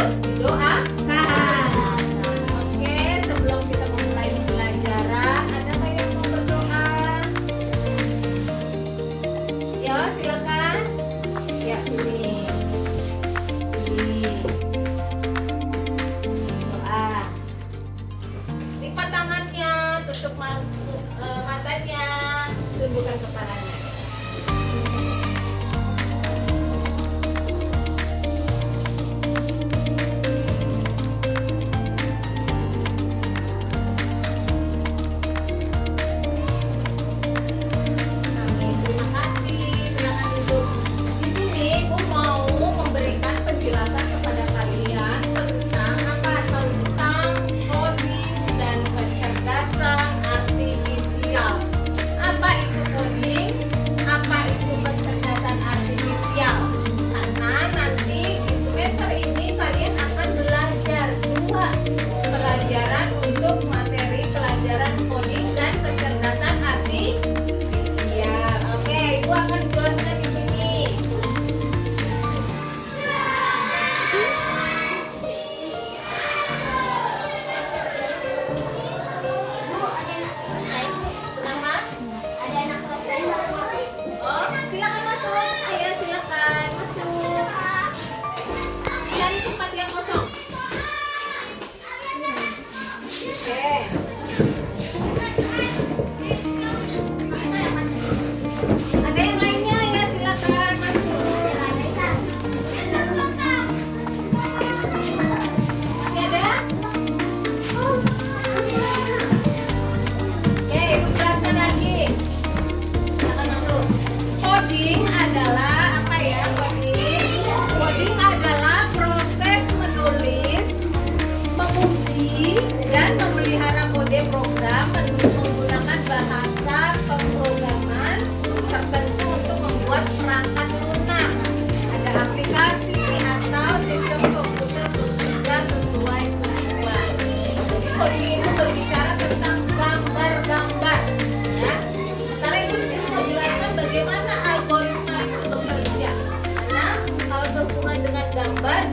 harus doakan. Oke, sebelum kita memulai pembelajaran, ada nggak yang mau berdoa? Ya, silakan. Ya, sini. Sini. Doa. Lipat tangannya, tutup matanya, tundukkan kepalanya.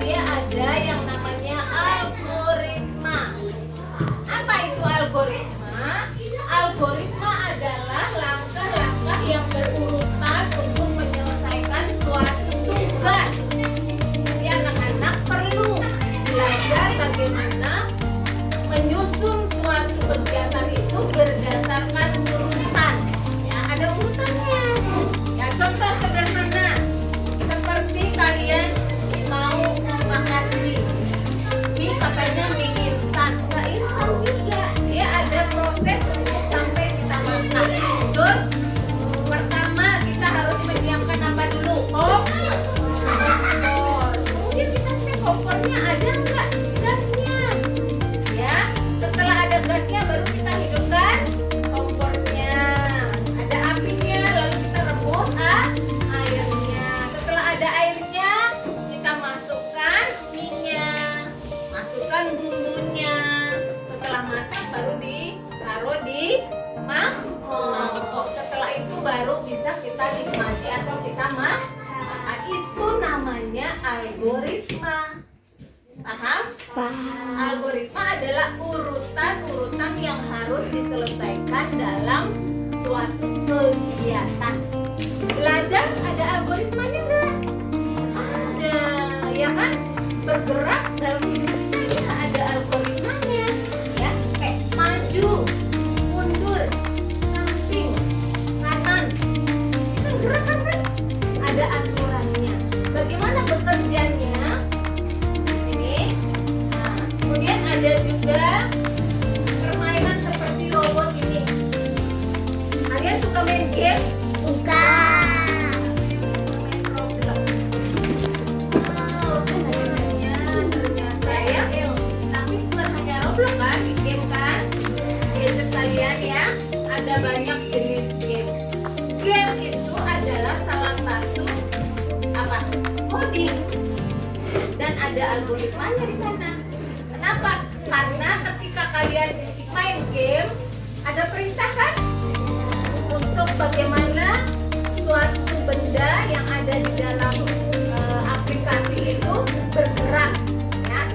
Dia ada yang namanya algoritma. Apa itu algoritma? Algoritma adalah langkah-langkah yang berurutan untuk menyelesaikan suatu tugas. Jadi anak-anak perlu belajar bagaimana menyusun suatu kegiatan itu berdasarkan urutan. Ya, ada urutannya. Ya, contoh sederhana seperti kalian mau makan mie katanya mie instan, nggak instan juga, dia ada proses untuk sampai kita makan. Betul? Pertama kita harus menyiapkan apa dulu? Kompor. Kemudian kita cek kompornya ada nggak gasnya, ya. Setelah ada gasnya baru kita hidupkan kompornya, ada apinya, lalu kita rebus airnya. Setelah ada airnya kita masukkan minyak, masukkan bumbunya. Setelah masak baru ditaruh di mangkok. Setelah itu baru bisa kita nikmati atau kita makan. Itu namanya algoritma. Paham? Algoritma adalah urutan-urutan yang harus diselesaikan dalam suatu kegiatan. Belajar ada algoritmanya enggak? Ada, ya kan? Bergerak dalam hidup kita ya ada algoritmanya, ya. Kayak maju, mundur, samping, kanan. Itu gerakan kan? Ada aturannya. Bagaimana bekerjanya? Di sini. Nah, kemudian ada juga permainan seperti robot ini. Kalian suka main game? Suka. Main Roblox. Wow, sebenarnya ternyata ya. Tapi bukan hanya Roblox kan, di game kan? Gadget kalian ya, ada banyak jenis game. Game itu adalah salah satu apa? Coding. Dan ada algoritmanya di sana. Kenapa? Karena ketika kalian main game, ada perintah kan? Untuk bagaimana suatu benda yang ada di dalam aplikasi itu bergerak, ya.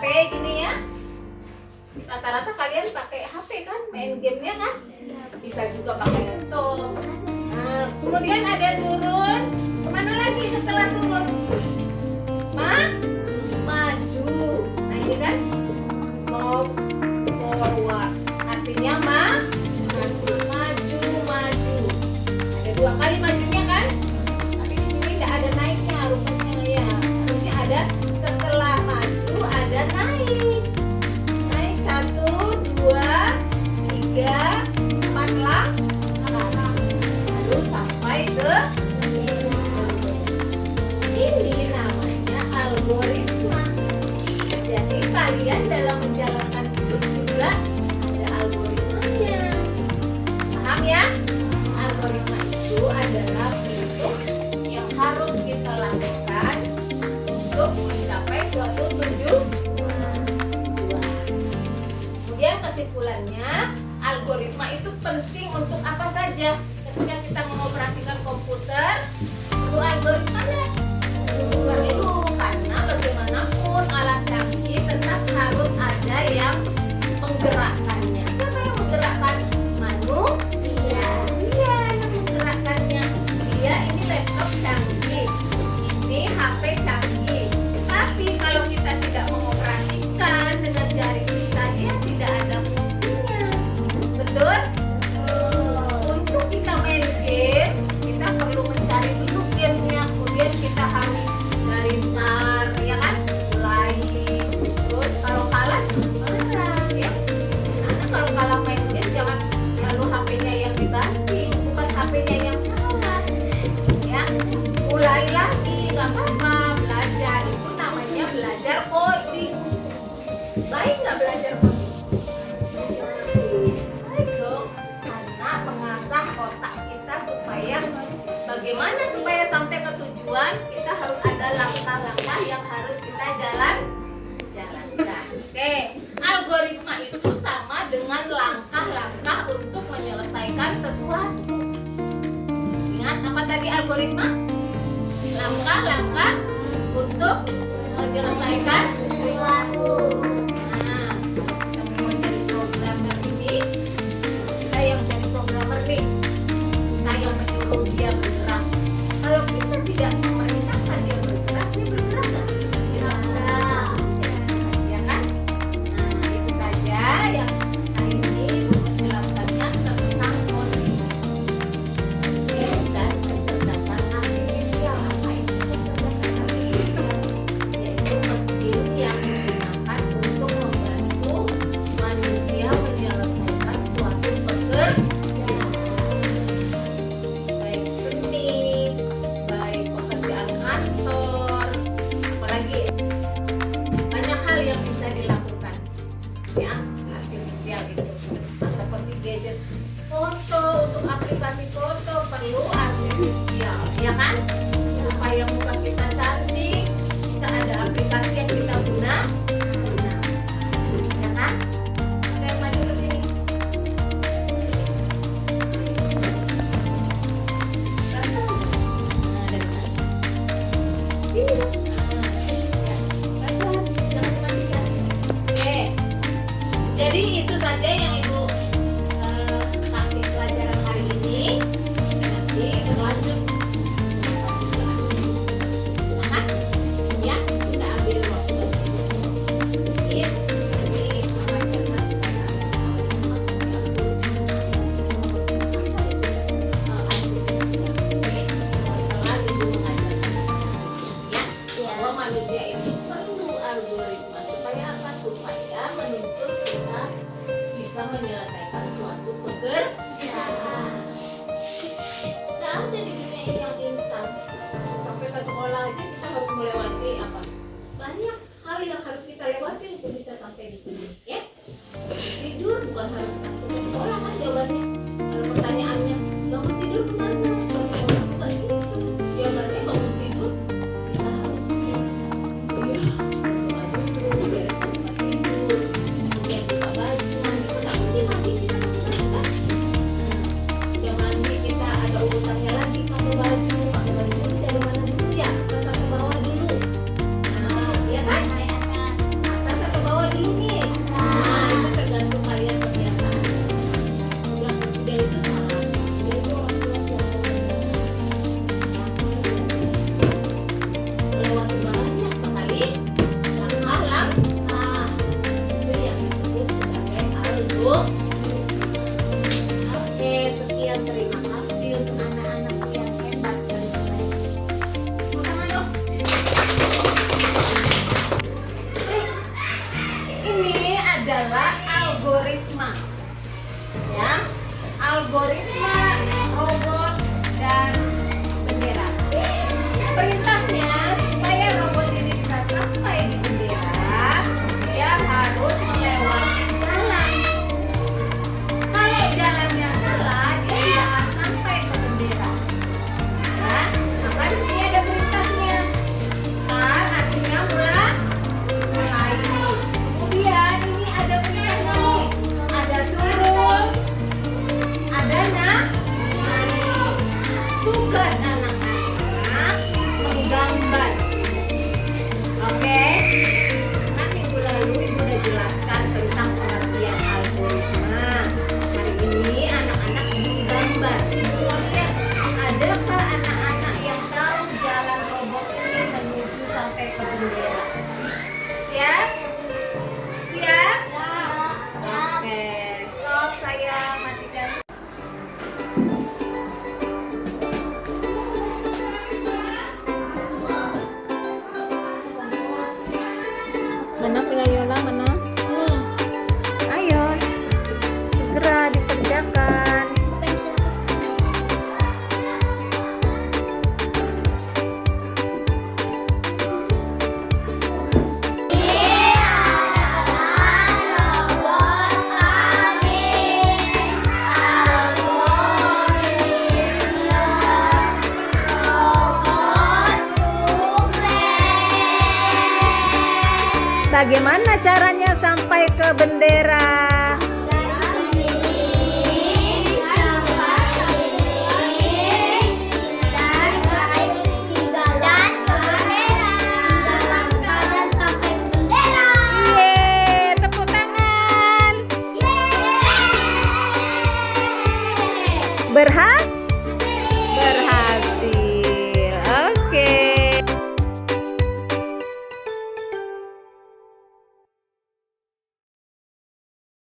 HP gini ya. Rata-rata kalian pakai HP kan, main gamenya kan? Bisa juga pakai laptop. Nah, kemudian ada turun. Kemana lagi setelah turun? Maju. Nah ini kan move forward. Artinya maju. Ada 2 kali majunya kan? Tapi di sini nggak ada naiknya rupanya ya. Harusnya ada setelah maju ada naik. Naik 1, 2, 3, 4 langkah. Lalu sampai ke ini namanya algoritma. Jadi kalian dalam menjalankan hidup juga ada algoritmanya. Paham ya? Algoritma itu adalah bentuk yang harus kita lakukan untuk mencapai suatu tujuan. Kemudian kesimpulannya, algoritma itu penting untuk apa saja? Ketika kita mengoperasikan komputer, perlu algoritma ya? Perlu, karena bagaimanapun alat canggih tetap harus ada yang menggerakkannya. Siapa yang menggerakkan? Manusia yang menggerakkannya. Dia ini laptop canggih, ini HP canggih. Tapi kalau kita tidak mengoperasikan dengan jari kita, dia tidak ada fungsinya. Betul? Untuk kita main game, kita perlu mencari dulu gamenya. Kemudian kita harus dari start, ya kan? Mulai. Terus kalau kalah, marah ya. Karena kalau kalah main game, jangan lalu HP-nya yang dibanting, bukan HP-nya yang salah. Ya, mulai lagi, nggak apa-apa, belajar. Itu namanya belajar coding. Baik nggak belajar coding? Baik dong, karena mengasah otak kita supaya bagaimana supaya sampai ke tujuan, kita harus ada langkah-langkah yang harus kita jalankan. Oke, algoritma itu sama dengan langkah-langkah untuk menyelesaikan sesuatu. Ingat apa tadi algoritma? Langkah-langkah untuk menyelesaikan sesuatu. Nah, yang mau jadi programmer ini, kita yang jadi programmer nih, kita yang menyuruh dia bergerak. Kalau kita tidak memerintahkan dia bergerak nggak? Tidak. Ya kan? Nah, itu saja yang hari ini Ibu menjelaskannya tentang coding dan kecerdasan artifisial. Apa itu kecerdasan artifisial? Yaitu mesin yang digunakan untuk membantu manusia menyelesaikan suatu pekerjaan. Baik seni, baik pekerjaan kantor, apalagi banyak hal yang bisa dilakukan ya artifisial itu. Nah, seperti gadget foto, untuk aplikasi foto perlu artifisial ya kan, supaya muka kita cantik kita ada aplikasi yang kita gunakan ya kan. Ada yang maju ke sini. Jadi itu saja yang Ibu kasih pelajaran hari ini. Nanti berlanjut algoritma robot dan bendera. Perintahnya supaya robot ini bisa sampai di bendera, dia harus melewati jalan. Kalau jalannya salah, dia tidak akan sampai ke bendera. Ya, maka di sini ada perintahnya. Start, artinya mulai. Kemudian ini ada perintahnya nih. Ada turun, ada naik. Tugas anak-anak menggambar. Oke. Kan minggu lalu ibu udah jelaskan tentang pengertian algoritma. Hari ini anak-anak menggambar. Ibu lihat, adakah anak-anak yang tahu jalan robot ini menuju sampai ke bendera? Siap? Siap? Oke, stop, saya matikan. Mana punya Yola, mana? Ayo, segera dikerjakan. Bagaimana caranya sampai ke bendera?